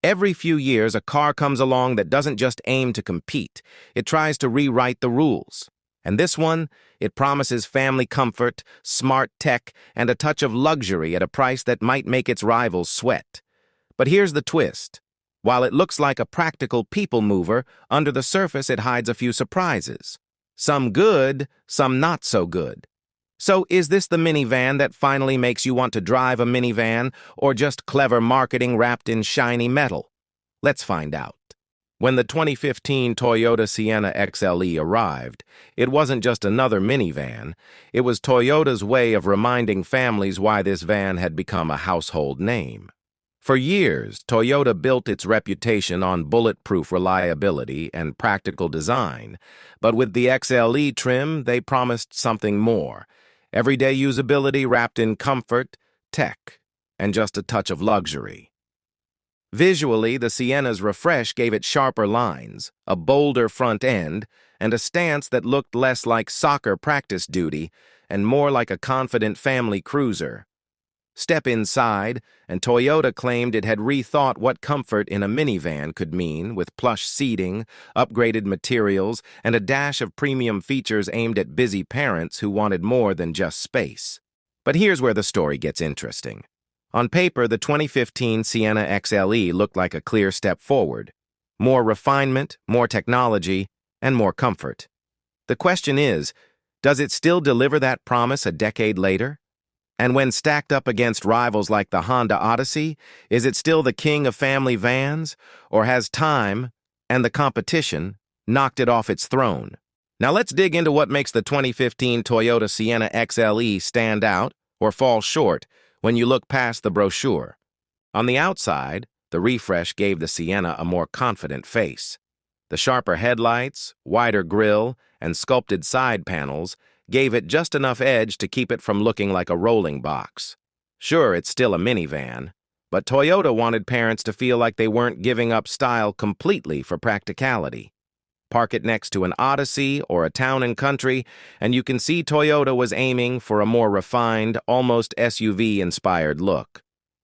Every few years, a car comes along that doesn't just aim to compete. It tries to rewrite the rules. And this one, it promises family comfort, smart tech, and a touch of luxury at a price that might make its rivals sweat. But here's the twist. While it looks like a practical people mover, under the surface it hides a few surprises. Some good, some not so good. So is this the minivan that finally makes you want to drive a minivan, or just clever marketing wrapped in shiny metal? Let's find out. When the 2015 Toyota Sienna XLE arrived, it wasn't just another minivan. It was Toyota's way of reminding families why this van had become a household name. For years, Toyota built its reputation on bulletproof reliability and practical design, but with the XLE trim, they promised something more. Everyday usability wrapped in comfort, tech, and just a touch of luxury. Visually, the Sienna's refresh gave it sharper lines, a bolder front end, and a stance that looked less like soccer practice duty and more like a confident family cruiser. Step inside, and Toyota claimed it had rethought what comfort in a minivan could mean, with plush seating, upgraded materials, and a dash of premium features aimed at busy parents who wanted more than just space. But here's where the story gets interesting. On paper, the 2015 Sienna XLE looked like a clear step forward. More refinement, more technology, and more comfort. The question is, does it still deliver that promise a decade later? And when stacked up against rivals like the Honda Odyssey, is it still the king of family vans, or has time and the competition knocked it off its throne? Now let's dig into what makes the 2015 Toyota Sienna XLE stand out or fall short when you look past the brochure. On the outside, the refresh gave the Sienna a more confident face. The sharper headlights, wider grille, and sculpted side panels gave it just enough edge to keep it from looking like a rolling box. Sure, it's still a minivan, but Toyota wanted parents to feel like they weren't giving up style completely for practicality. Park it next to an Odyssey or a Town & Country, and you can see Toyota was aiming for a more refined, almost SUV-inspired look.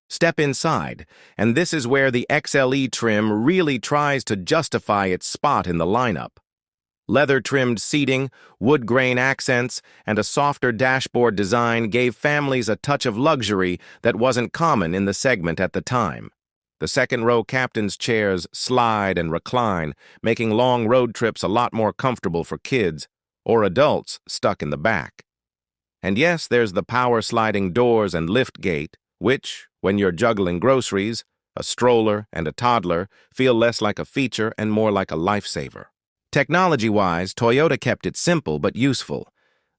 Step inside, and this is where the XLE trim really tries to justify its spot in the lineup. Leather-trimmed seating, wood grain accents, and a softer dashboard design gave families a touch of luxury that wasn't common in the segment at the time. The second-row captain's chairs slide and recline, making long road trips a lot more comfortable for kids or adults stuck in the back. And yes, there's the power-sliding doors and lift gate, which, when you're juggling groceries, a stroller, and a toddler, feel less like a feature and more like a lifesaver. Technology-wise, Toyota kept it simple but useful.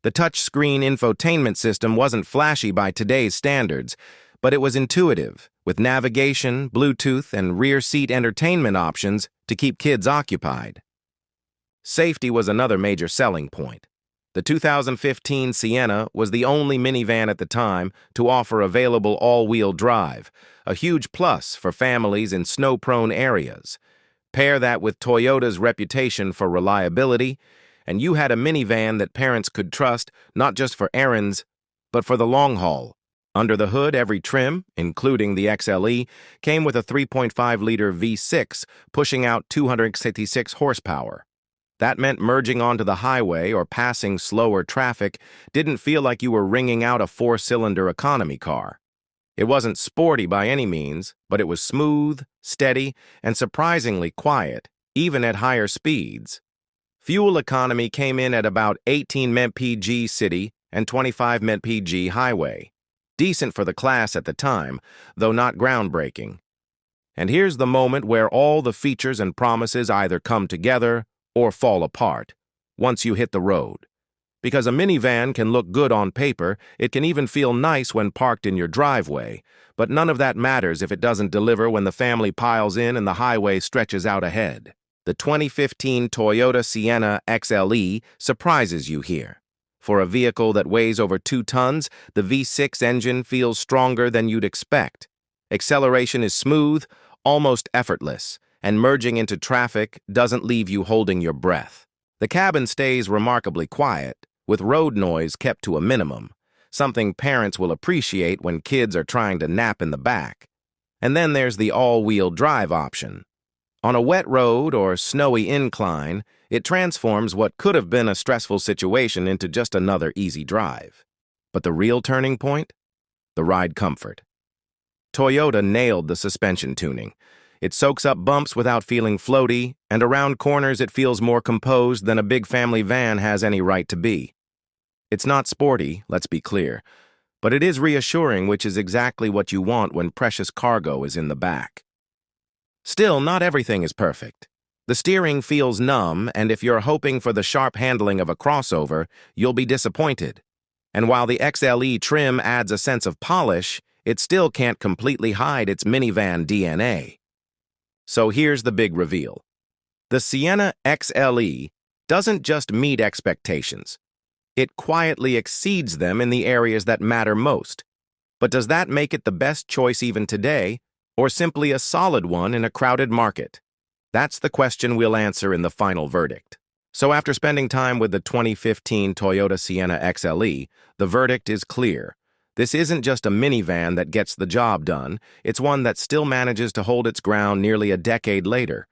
The touchscreen infotainment system wasn't flashy by today's standards, but it was intuitive, with navigation, Bluetooth, and rear seat entertainment options to keep kids occupied. Safety was another major selling point. The 2015 Sienna was the only minivan at the time to offer available all-wheel drive, a huge plus for families in snow-prone areas. Pair that with Toyota's reputation for reliability, and you had a minivan that parents could trust not just for errands, but for the long haul. Under the hood, every trim, including the XLE, came with a 3.5-liter V6 pushing out 266 horsepower. That meant merging onto the highway or passing slower traffic didn't feel like you were wringing out a 4-cylinder economy car. It wasn't sporty by any means, but it was smooth, steady, and surprisingly quiet, even at higher speeds. Fuel economy came in at about 18 mpg city and 25 mpg highway. Decent for the class at the time, though not groundbreaking. And here's the moment where all the features and promises either come together or fall apart once you hit the road. Because a minivan can look good on paper, it can even feel nice when parked in your driveway, but none of that matters if it doesn't deliver when the family piles in and the highway stretches out ahead. The 2015 Toyota Sienna XLE surprises you here. For a vehicle that weighs over 2 tons, the V6 engine feels stronger than you'd expect. Acceleration is smooth, almost effortless, and merging into traffic doesn't leave you holding your breath. The cabin stays remarkably quiet, with road noise kept to a minimum, something parents will appreciate when kids are trying to nap in the back. And then there's the all-wheel drive option. On a wet road or snowy incline, it transforms what could have been a stressful situation into just another easy drive. But the real turning point? The ride comfort. Toyota nailed the suspension tuning. It soaks up bumps without feeling floaty, and around corners it feels more composed than a big family van has any right to be. It's not sporty, let's be clear, but it is reassuring, which is exactly what you want when precious cargo is in the back. Still, not everything is perfect. The steering feels numb, and if you're hoping for the sharp handling of a crossover, you'll be disappointed. And while the XLE trim adds a sense of polish, it still can't completely hide its minivan DNA. So here's the big reveal. The Sienna XLE doesn't just meet expectations. It quietly exceeds them in the areas that matter most. But does that make it the best choice even today, or simply a solid one in a crowded market? That's the question we'll answer in the final verdict. So after spending time with the 2015 Toyota Sienna XLE, the verdict is clear. This isn't just a minivan that gets the job done, it's one that still manages to hold its ground nearly a decade later.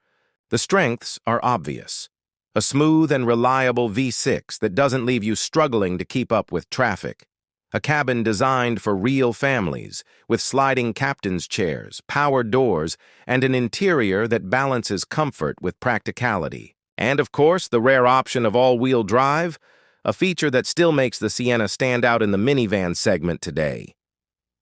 The strengths are obvious. A smooth and reliable V6 that doesn't leave you struggling to keep up with traffic. A cabin designed for real families, with sliding captain's chairs, powered doors, and an interior that balances comfort with practicality. And of course, the rare option of all-wheel drive, a feature that still makes the Sienna stand out in the minivan segment today.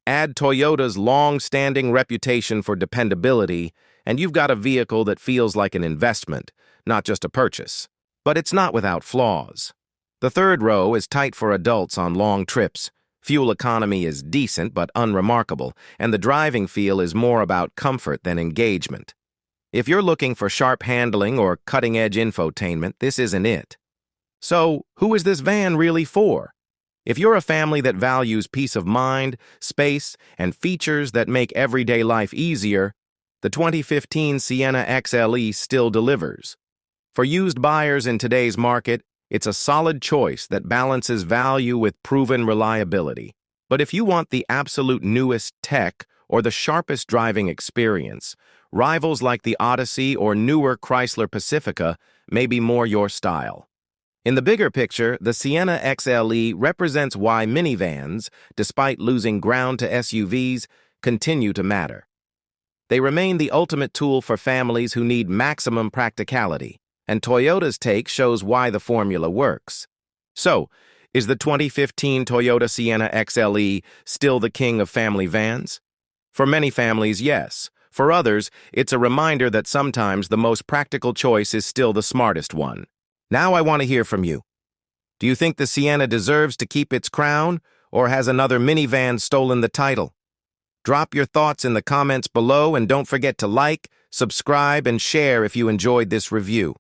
Add Toyota's long-standing reputation for dependability, and you've got a vehicle that feels like an investment, not just a purchase. But it's not without flaws. The third row is tight for adults on long trips. Fuel economy is decent but unremarkable, and the driving feel is more about comfort than engagement. If you're looking for sharp handling or cutting-edge infotainment, this isn't it. So, who is this van really for? If you're a family that values peace of mind, space, and features that make everyday life easier, the 2015 Sienna XLE still delivers. For used buyers in today's market, it's a solid choice that balances value with proven reliability. But if you want the absolute newest tech or the sharpest driving experience, rivals like the Odyssey or newer Chrysler Pacifica may be more your style. In the bigger picture, the Sienna XLE represents why minivans, despite losing ground to SUVs, continue to matter. They remain the ultimate tool for families who need maximum practicality, and Toyota's take shows why the formula works. So, is the 2015 Toyota Sienna XLE still the king of family vans? For many families, yes. For others, it's a reminder that sometimes the most practical choice is still the smartest one. Now I want to hear from you. Do you think the Sienna deserves to keep its crown, or has another minivan stolen the title? Drop your thoughts in the comments below, and don't forget to like, subscribe, and share if you enjoyed this review.